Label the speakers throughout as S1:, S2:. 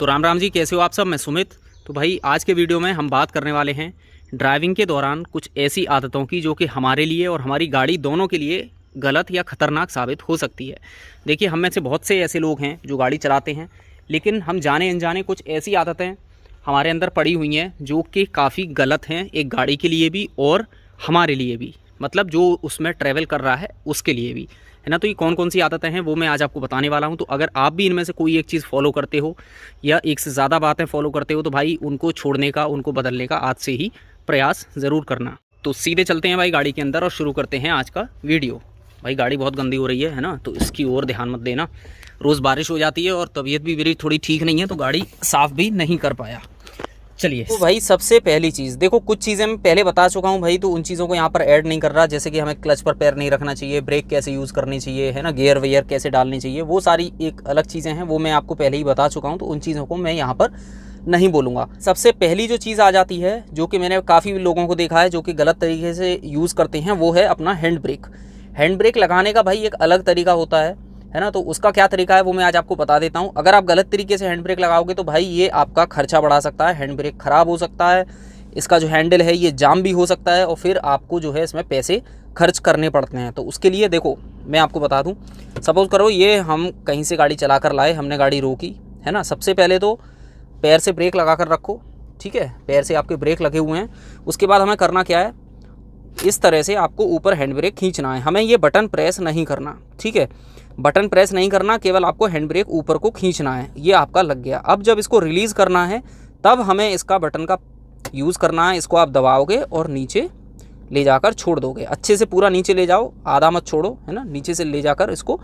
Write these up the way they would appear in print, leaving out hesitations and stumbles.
S1: तो राम राम जी, कैसे हो आप सब। मैं सुमित। तो भाई आज के वीडियो में हम बात करने वाले हैं ड्राइविंग के दौरान कुछ ऐसी आदतों की जो कि हमारे लिए और हमारी गाड़ी दोनों के लिए गलत या ख़तरनाक साबित हो सकती है। देखिए, हम में से बहुत से ऐसे लोग हैं जो गाड़ी चलाते हैं, लेकिन हम जाने अनजाने कुछ ऐसी आदतें हमारे अंदर पड़ी हुई हैं जो कि काफ़ी गलत हैं, एक गाड़ी के लिए भी और हमारे लिए भी, मतलब जो उसमें ट्रैवल कर रहा है उसके लिए भी, है ना। तो ये कौन कौन सी आदतें हैं वो मैं आज आपको बताने वाला हूँ। तो अगर आप भी इनमें से कोई एक चीज़ फॉलो करते हो या एक से ज़्यादा बातें फॉलो करते हो तो भाई उनको छोड़ने का, उनको बदलने का आज से ही प्रयास ज़रूर करना। तो सीधे चलते हैं भाई गाड़ी के अंदर और शुरू करते हैं आज का वीडियो। भाई गाड़ी बहुत गंदी हो रही है ना, तो इसकी ओर ध्यान मत देना। रोज़ बारिश हो जाती है और तबीयत भी मेरी थोड़ी ठीक नहीं है, तो गाड़ी साफ़ भी नहीं कर पाया। चलिए, तो भाई सबसे पहली चीज़ देखो, कुछ चीज़ें मैं पहले बता चुका हूँ भाई, तो उन चीज़ों को यहाँ पर ऐड नहीं कर रहा। जैसे कि हमें क्लच पर पैर नहीं रखना चाहिए, ब्रेक कैसे यूज़ करनी चाहिए, है ना, गियर वेयर कैसे डालनी चाहिए, वो सारी एक अलग चीज़ें हैं, वो मैं आपको पहले ही बता चुका हूँ। तो उन चीज़ों को मैं यहाँ पर नहीं बोलूँगा। सबसे पहली जो चीज़ आ जाती है, जो कि मैंने काफ़ी लोगों को देखा है जो कि गलत तरीके से यूज़ करते हैं, वो है अपना हैंड ब्रेक। हैंड ब्रेक लगाने का भाई एक अलग तरीका होता है ना। तो उसका क्या तरीका है वो मैं आज आपको बता देता हूँ। अगर आप गलत तरीके से हैंड ब्रेक लगाओगे तो भाई ये आपका खर्चा बढ़ा सकता है, हैंड ब्रेक ख़राब हो सकता है, इसका जो हैंडल है ये जाम भी हो सकता है और फिर आपको जो है इसमें पैसे खर्च करने पड़ते हैं। तो उसके लिए देखो मैं आपको बता दूँ, सपोज़ करो ये हम कहीं से गाड़ी चला कर लाए, हमने गाड़ी रोकी, है ना। सबसे पहले तो पैर से ब्रेक लगा कर रखो, ठीक है, पैर से आपके ब्रेक लगे हुए हैं। उसके बाद हमें करना क्या है, इस तरह से आपको ऊपर हैंड ब्रेक खींचना है, हमें ये बटन प्रेस नहीं करना, ठीक है, बटन प्रेस नहीं करना, केवल आपको हैंड ब्रेक ऊपर को खींचना है। ये आपका लग गया। अब जब इसको रिलीज़ करना है तब हमें इसका बटन का यूज़ करना है। इसको आप दबाओगे और नीचे ले जाकर छोड़ दोगे, अच्छे से पूरा नीचे ले जाओ, आधा मत छोड़ो, है ना, नीचे से ले जाकर इसको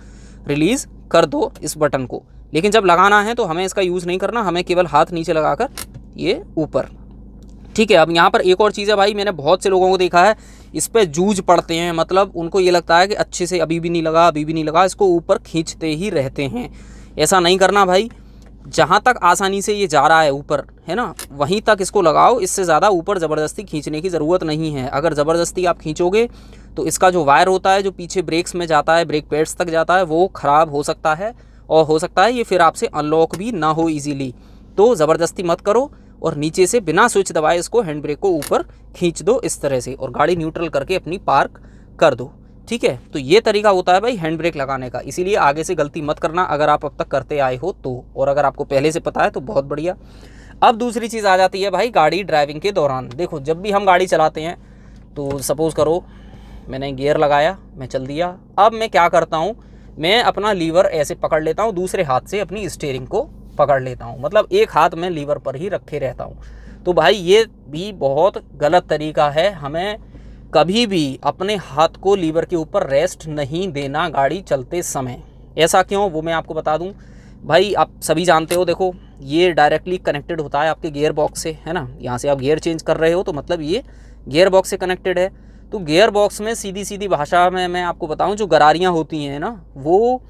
S1: रिलीज़ कर दो इस बटन को। लेकिन जब लगाना है तो हमें इसका यूज़ नहीं करना, हमें केवल हाथ नीचे लगाकर ये ऊपर, ठीक है। अब यहाँ पर एक और चीज़ है भाई, मैंने बहुत से लोगों को देखा है इस पर जूझ पड़ते हैं, मतलब उनको ये लगता है कि अच्छे से अभी भी नहीं लगा, अभी भी नहीं लगा, इसको ऊपर खींचते ही रहते हैं। ऐसा नहीं करना भाई, जहाँ तक आसानी से ये जा रहा है ऊपर, है ना, वहीं तक इसको लगाओ। इससे ज़्यादा ऊपर ज़बरदस्ती खींचने की ज़रूरत नहीं है। अगर ज़बरदस्ती आप खींचोगे तो इसका जो वायर होता है जो पीछे ब्रेक्स में जाता है, ब्रेक पैड्स तक जाता है, वो ख़राब हो सकता है और हो सकता है ये फिर आपसे अनलॉक भी ना हो ईजीली। तो ज़बरदस्ती मत करो और नीचे से बिना स्विच दबाए इसको हैंड ब्रेक को ऊपर खींच दो इस तरह से और गाड़ी न्यूट्रल करके अपनी पार्क कर दो, ठीक है। तो ये तरीका होता है भाई हैंड ब्रेक लगाने का, इसीलिए आगे से गलती मत करना अगर आप अब तक करते आए हो तो, और अगर आपको पहले से पता है तो बहुत बढ़िया। अब दूसरी चीज़ आ जाती है भाई गाड़ी ड्राइविंग के दौरान। देखो, जब भी हम गाड़ी चलाते हैं तो सपोज़ करो मैंने गियर लगाया, मैं चल दिया, अब मैं क्या करता हूँ, मैं अपना लीवर ऐसे पकड़ लेता हूँ, दूसरे हाथ से अपनी स्टीयरिंग को पकड़ लेता हूँ, मतलब एक हाथ में लीवर पर ही रखे रहता हूँ। तो भाई ये भी बहुत गलत तरीका है। हमें कभी भी अपने हाथ को लीवर के ऊपर रेस्ट नहीं देना गाड़ी चलते समय। ऐसा क्यों वो मैं आपको बता दूं भाई, आप सभी जानते हो। देखो, ये डायरेक्टली कनेक्टेड होता है आपके गियर बॉक्स से, है ना। यहाँ से आप गियर चेंज कर रहे हो तो मतलब ये गियर बॉक्स से कनेक्टेड है। तो गियर बॉक्स में सीधी सीधी भाषा में मैं आपको बताऊँ, जो गरारियाँ होती हैं ना, वो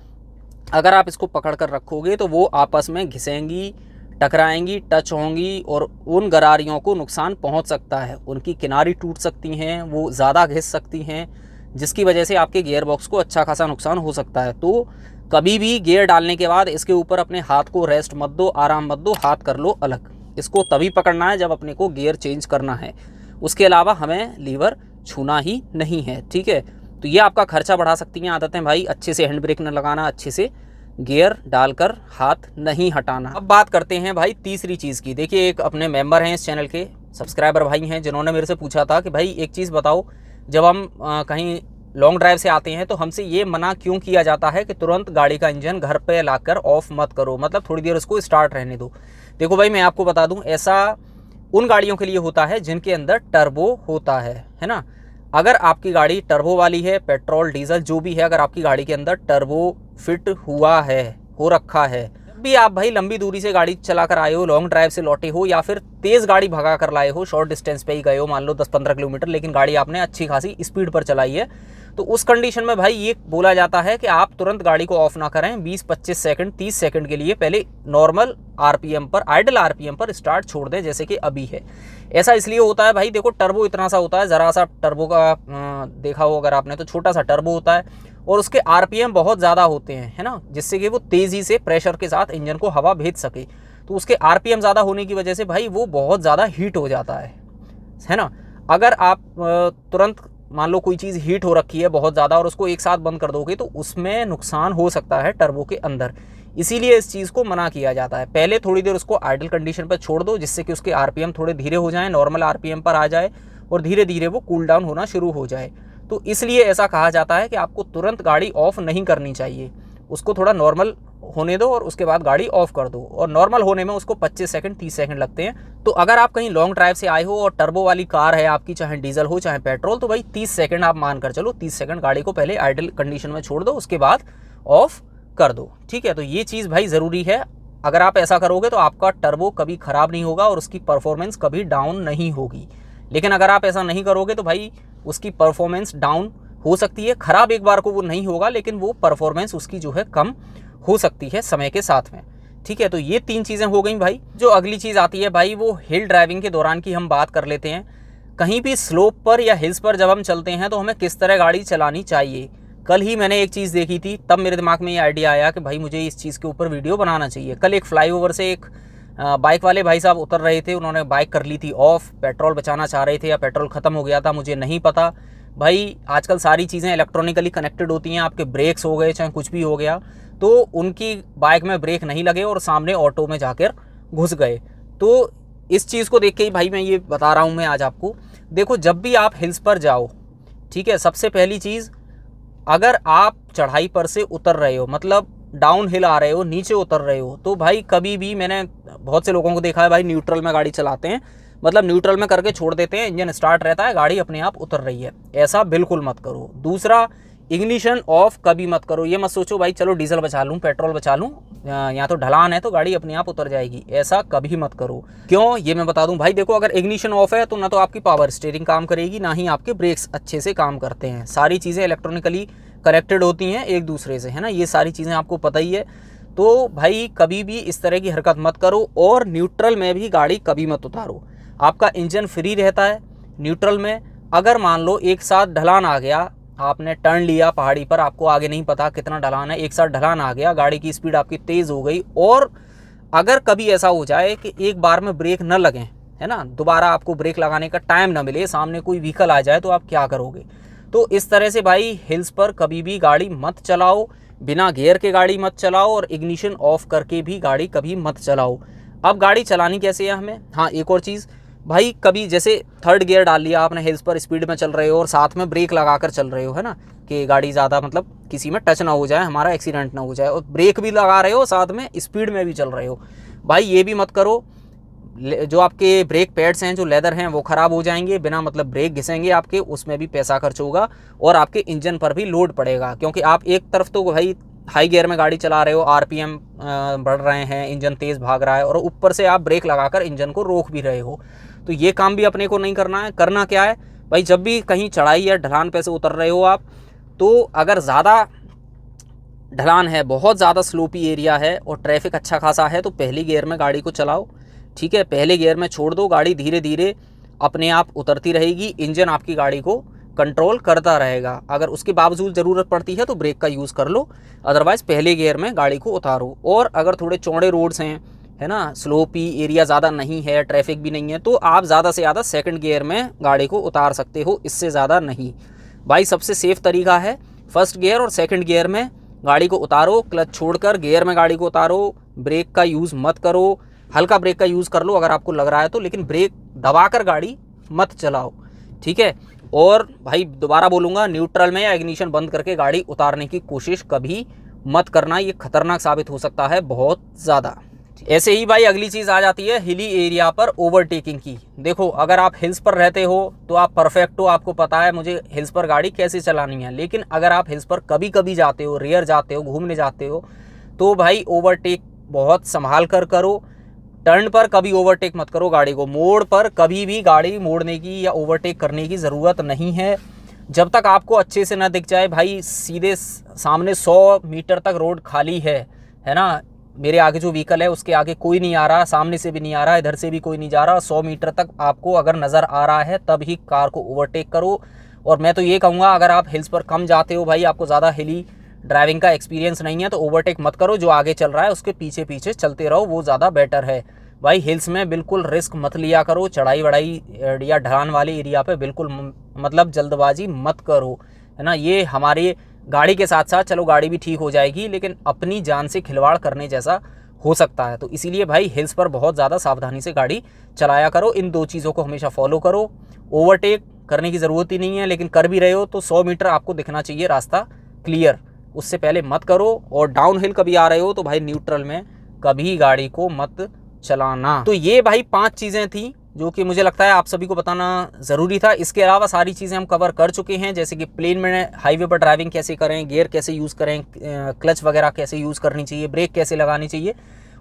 S1: अगर आप इसको पकड़ कर रखोगे तो वो आपस में घिसेंगी, टकराएंगी, टच होंगी और उन गरारियों को नुकसान पहुंच सकता है। उनकी किनारी टूट सकती हैं, वो ज़्यादा घिस सकती हैं, जिसकी वजह से आपके गियर बॉक्स को अच्छा खासा नुकसान हो सकता है। तो कभी भी गियर डालने के बाद इसके ऊपर अपने हाथ को रेस्ट मत दो, आराम मत दो, हाथ कर लो अलग। इसको तभी पकड़ना है जब अपने को गियर चेंज करना है, उसके अलावा हमें लीवर छूना ही नहीं है, ठीक है। तो ये आपका खर्चा बढ़ा सकती हैं आदतें भाई, अच्छे से हैंड ब्रेक न लगाना, अच्छे से गियर डालकर हाथ नहीं हटाना। अब बात करते हैं भाई तीसरी चीज़ की। देखिए, एक अपने मेंबर हैं इस चैनल के, सब्सक्राइबर भाई हैं, जिन्होंने मेरे से पूछा था कि भाई एक चीज़ बताओ, जब हम कहीं लॉन्ग ड्राइव से आते हैं तो हमसे ये मना क्यों किया जाता है कि तुरंत गाड़ी का इंजन घर पे लाकर ऑफ मत करो, मतलब थोड़ी देर उसको स्टार्ट रहने दो। देखो भाई, मैं आपको बता दूँ, ऐसा उन गाड़ियों के लिए होता है जिनके अंदर टर्बो होता है ना। अगर आपकी गाड़ी टर्बो वाली है, पेट्रोल डीजल जो भी है, अगर आपकी गाड़ी के अंदर टर्बो फिट हुआ है, हो रखा है, जब भी आप भाई लंबी दूरी से गाड़ी चला कर आए हो, लॉन्ग ड्राइव से लौटे हो या फिर तेज़ गाड़ी भगा कर लाए हो, शॉर्ट डिस्टेंस पे ही गए हो, मान लो 10-15 किलोमीटर, लेकिन गाड़ी आपने अच्छी खासी स्पीड पर चलाई है, तो उस कंडीशन में भाई ये बोला जाता है कि आप तुरंत गाड़ी को ऑफ ना करें, 20-25 सेकंड 30 सेकंड के लिए पहले नॉर्मल आरपीएम पर, आइडल आरपीएम पर स्टार्ट छोड़ दें, जैसे कि अभी है। ऐसा इसलिए होता है भाई, देखो टर्बो इतना सा होता है, ज़रा सा टर्बो का देखा हो अगर आपने, तो छोटा सा टर्बो होता है और उसके आरपीएम बहुत ज़्यादा होते हैं, है ना, जिससे कि वो तेज़ी से प्रेशर के साथ इंजन को हवा भेज सके। तो उसके आरपीएम ज़्यादा होने की वजह से भाई वो बहुत ज़्यादा हीट हो जाता है ना। अगर आप तुरंत मान लो कोई चीज़ हीट हो रखी है बहुत ज़्यादा और उसको एक साथ बंद कर दोगे तो उसमें नुकसान हो सकता है टर्बो के अंदर, इसीलिए इस चीज़ को मना किया जाता है। पहले थोड़ी देर उसको आइडल कंडीशन पर छोड़ दो जिससे कि उसके आरपीएम थोड़े धीरे हो जाएं, नॉर्मल आरपीएम पर आ जाए और धीरे धीरे वो कूल डाउन होना शुरू हो जाए। तो इसलिए ऐसा कहा जाता है कि आपको तुरंत गाड़ी ऑफ नहीं करनी चाहिए, उसको थोड़ा नॉर्मल होने दो और उसके बाद गाड़ी ऑफ कर दो। और नॉर्मल होने में उसको 25 सेकंड 30 सेकंड लगते हैं। तो अगर आप कहीं लॉन्ग ड्राइव से आए हो और टर्बो वाली कार है आपकी, चाहे डीजल हो चाहे पेट्रोल, तो भाई 30 सेकंड आप मान कर चलो, 30 सेकंड गाड़ी को पहले आइडल कंडीशन में छोड़ दो, उसके बाद ऑफ कर दो। ठीक है, तो ये चीज़ भाई ज़रूरी है। अगर आप ऐसा करोगे तो आपका टर्बो कभी ख़राब नहीं होगा और उसकी परफॉर्मेंस कभी डाउन नहीं होगी। लेकिन अगर आप ऐसा नहीं करोगे तो भाई उसकी परफॉर्मेंस डाउन हो सकती है। ख़राब एक बार को वो नहीं होगा, लेकिन वो परफॉर्मेंस उसकी जो है कम हो सकती है समय के साथ में। ठीक है, तो ये 3 चीज़ें हो गई भाई। जो अगली चीज़ आती है भाई वो हिल ड्राइविंग के दौरान की हम बात कर लेते हैं। कहीं भी स्लोप पर या हिल्स पर जब हम चलते हैं तो हमें किस तरह गाड़ी चलानी चाहिए। कल ही मैंने एक चीज़ देखी थी, तब मेरे दिमाग में ये आइडिया आया कि भाई मुझे इस चीज़ के ऊपर वीडियो बनाना चाहिए। कल एक फ्लाईओवर से एक बाइक वाले भाई साहब उतर रहे थे, उन्होंने बाइक कर ली थी ऑफ, पेट्रोल बचाना चाह रहे थे या पेट्रोल ख़त्म हो गया था मुझे नहीं पता। भाई आजकल सारी चीज़ें इलेक्ट्रॉनिकली कनेक्टेड होती हैं, आपके ब्रेक्स हो गए चाहे कुछ भी हो गया, तो उनकी बाइक में ब्रेक नहीं लगे और सामने ऑटो में जाकर घुस गए। तो इस चीज़ को देख के ही भाई मैं ये बता रहा हूँ मैं आज आपको। देखो, जब भी आप हिल्स पर जाओ, ठीक है, सबसे पहली चीज़, अगर आप चढ़ाई पर से उतर रहे हो, मतलब डाउन हिल आ रहे हो, नीचे उतर रहे हो, तो भाई कभी भी, मैंने बहुत से लोगों को देखा है भाई न्यूट्रल में गाड़ी चलाते हैं, मतलब न्यूट्रल में करके छोड़ देते हैं, इंजन स्टार्ट रहता है, गाड़ी अपने आप उतर रही है। ऐसा बिल्कुल मत करो। दूसरा, इग्निशन ऑफ कभी मत करो। ये मत सोचो भाई चलो डीजल बचा लूँ, पेट्रोल बचा लूँ, यहाँ तो ढलान है तो गाड़ी अपने आप उतर जाएगी, ऐसा कभी मत करो। क्यों, ये मैं बता दूं भाई। देखो, अगर इग्निशन ऑफ है तो ना तो आपकी पावर स्टीयरिंग काम करेगी, ना ही आपके ब्रेक्स अच्छे से काम करते हैं। सारी चीज़ें इलेक्ट्रॉनिकली कनेक्टेड होती हैं एक दूसरे से, है ना, ये सारी चीज़ें आपको पता ही है। तो भाई कभी भी इस तरह की हरकत मत करो और न्यूट्रल में भी गाड़ी कभी मत उतारो। आपका इंजन फ्री रहता है न्यूट्रल में। अगर मान लो एक साथ ढलान आ गया, आपने टर्न लिया पहाड़ी पर, आपको आगे नहीं पता कितना ढलान है, एक साथ ढलान आ गया, गाड़ी की स्पीड आपकी तेज़ हो गई, और अगर कभी ऐसा हो जाए कि एक बार में ब्रेक न लगें, है ना, दोबारा आपको ब्रेक लगाने का टाइम ना मिले, सामने कोई व्हीकल आ जाए, तो आप क्या करोगे। तो इस तरह से भाई हिल्स पर कभी भी गाड़ी मत चलाओ, बिना गियर के गाड़ी मत चलाओ और इग्निशन ऑफ करके भी गाड़ी कभी मत चलाओ। अब गाड़ी चलानी कैसे है हमें, हाँ एक और चीज़ भाई, कभी जैसे थर्ड गियर डाल लिया आपने, हिल्स पर स्पीड में चल रहे हो और साथ में ब्रेक लगाकर चल रहे हो, है ना, कि गाड़ी ज़्यादा मतलब किसी में टच ना हो जाए, हमारा एक्सीडेंट ना हो जाए, और ब्रेक भी लगा रहे हो साथ में स्पीड में भी चल रहे हो, भाई ये भी मत करो। जो आपके ब्रेक पैड्स हैं जो लेदर हैं वो ख़राब हो जाएंगे, बिना मतलब ब्रेक घिसेंगे आपके, उसमें भी पैसा खर्च होगा और आपके इंजन पर भी लोड पड़ेगा। क्योंकि आप एक तरफ तो भाई हाई गियर में गाड़ी चला रहे हो, आरपीएम बढ़ रहे हैं, इंजन तेज़ भाग रहा है, और ऊपर से आप ब्रेक लगाकर इंजन को रोक भी रहे हो, तो ये काम भी अपने को नहीं करना है। करना क्या है भाई, जब भी कहीं चढ़ाई या ढलान पे से उतर रहे हो आप, तो अगर ज़्यादा ढलान है, बहुत ज़्यादा स्लोपी एरिया है और ट्रैफिक अच्छा खासा है, तो पहली गियर में गाड़ी को चलाओ। ठीक है, पहले गियर में छोड़ दो, गाड़ी धीरे धीरे अपने आप उतरती रहेगी, इंजन आपकी गाड़ी को कंट्रोल करता रहेगा। अगर उसके बावजूद ज़रूरत पड़ती है तो ब्रेक का यूज़ कर लो, अदरवाइज़ पहले गियर में गाड़ी को उतारो। और अगर थोड़े चौड़े रोड्स हैं, है ना, स्लोपी एरिया ज़्यादा नहीं है, ट्रैफिक भी नहीं है, तो आप ज़्यादा से ज़्यादा सेकंड गियर में गाड़ी को उतार सकते हो, इससे ज़्यादा नहीं। भाई सबसे सेफ़ तरीका है फर्स्ट गियर और सेकंड गियर में गाड़ी को उतारो, क्लच छोड़कर गियर में गाड़ी को उतारो, ब्रेक का यूज़ मत करो, हल्का ब्रेक का यूज़ कर लो अगर आपको लग रहा है तो, लेकिन ब्रेक दबाकर गाड़ी मत चलाओ। ठीक है, और भाई दोबारा बोलूँगा, न्यूट्रल में या इग्निशन बंद करके गाड़ी उतारने की कोशिश कभी मत करना, ये खतरनाक साबित हो सकता है बहुत ज़्यादा। ऐसे ही भाई अगली चीज़ आ जाती है हिली एरिया पर ओवरटेकिंग की। देखो, अगर आप हिल्स पर रहते हो तो आप परफेक्ट हो, आपको पता है मुझे हिल्स पर गाड़ी कैसे चलानी है। लेकिन अगर आप हिल्स पर कभी कभी जाते हो, रेयर जाते हो, घूमने जाते हो, तो भाई ओवरटेक बहुत संभाल कर करो। टर्न पर कभी ओवरटेक मत करो गाड़ी को, मोड़ पर कभी भी गाड़ी मोड़ने की या ओवरटेक करने की ज़रूरत नहीं है। जब तक आपको अच्छे से ना दिख जाए भाई, सीधे सामने 100 मीटर तक रोड खाली है ना, मेरे आगे जो व्हीकल है उसके आगे कोई नहीं आ रहा, सामने से भी नहीं आ रहा, इधर से भी कोई नहीं जा रहा, 100 मीटर तक आपको अगर नज़र आ रहा है तब ही कार को ओवरटेक करो। और मैं तो ये कहूँगा, अगर आप हिल्स पर कम जाते हो भाई, आपको ज़्यादा हिली ड्राइविंग का एक्सपीरियंस नहीं है तो ओवरटेक मत करो, जो आगे चल रहा है उसके पीछे पीछे चलते रहो, वो ज़्यादा बेटर है। भाई हिल्स में बिल्कुल रिस्क मत लिया करो, चढ़ाई वढ़ाई या ढलान वाले एरिया पे बिल्कुल मतलब जल्दबाजी मत करो, है ना। ये हमारी गाड़ी के साथ साथ चलो गाड़ी भी ठीक हो जाएगी, लेकिन अपनी जान से खिलवाड़ करने जैसा हो सकता है। तो इसीलिए भाई हिल्स पर बहुत ज़्यादा सावधानी से गाड़ी चलाया करो। इन 2 चीज़ों को हमेशा फॉलो करो। ओवरटेक करने की ज़रूरत ही नहीं है, लेकिन कर भी रहे हो तो 100 मीटर आपको दिखना चाहिए रास्ता क्लियर, उससे पहले मत करो। और डाउन हिल कभी आ रहे हो तो भाई न्यूट्रल में कभी गाड़ी को मत चलाना। तो ये भाई 5 चीज़ें थी जो कि मुझे लगता है आप सभी को बताना ज़रूरी था। इसके अलावा सारी चीज़ें हम कवर कर चुके हैं, जैसे कि प्लेन में हाईवे पर ड्राइविंग कैसे करें, गियर कैसे यूज़ करें, क्लच वगैरह कैसे यूज़ करनी चाहिए, ब्रेक कैसे लगानी चाहिए,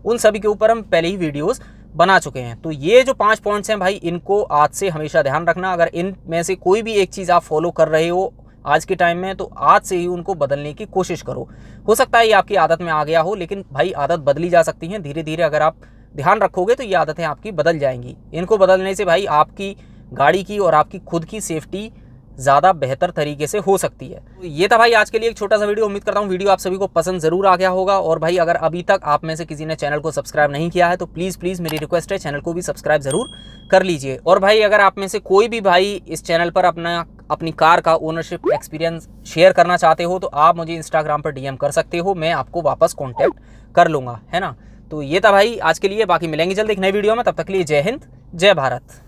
S1: उन सभी के ऊपर हम पहले ही वीडियोस बना चुके हैं। तो ये जो 5 पॉइंट्स हैं भाई, इनको आज से हमेशा ध्यान रखना। अगर इन में से कोई भी एक चीज़ आप फॉलो कर रहे हो आज के टाइम में, तो आज से ही उनको बदलने की कोशिश करो। हो सकता है ये आपकी आदत में आ गया हो, लेकिन भाई आदत बदली जा सकती है धीरे धीरे। अगर आप ध्यान रखोगे तो ये आदतें आपकी बदल जाएंगी। इनको बदलने से भाई आपकी गाड़ी की और आपकी खुद की सेफ्टी ज़्यादा बेहतर तरीके से हो सकती है। तो ये था भाई आज के लिए एक छोटा सा वीडियो। उम्मीद करता हूँ वीडियो आप सभी को पसंद ज़रूर आ गया होगा। और भाई अगर अभी तक आप में से किसी ने चैनल को सब्सक्राइब नहीं किया है तो प्लीज़ मेरी रिक्वेस्ट है, चैनल को भी सब्सक्राइब ज़रूर कर लीजिए। और भाई अगर आप में से कोई भी भाई इस चैनल पर अपनी कार का ओनरशिप एक्सपीरियंस शेयर करना चाहते हो तो आप मुझे इंस्टाग्राम पर DM कर सकते हो, मैं आपको वापस कॉन्टैक्ट कर लूँगा, है ना। तो ये था भाई आज के लिए, बाकी मिलेंगे जल्द एक नई वीडियो में। तब तक के लिए जय हिंद, जय भारत।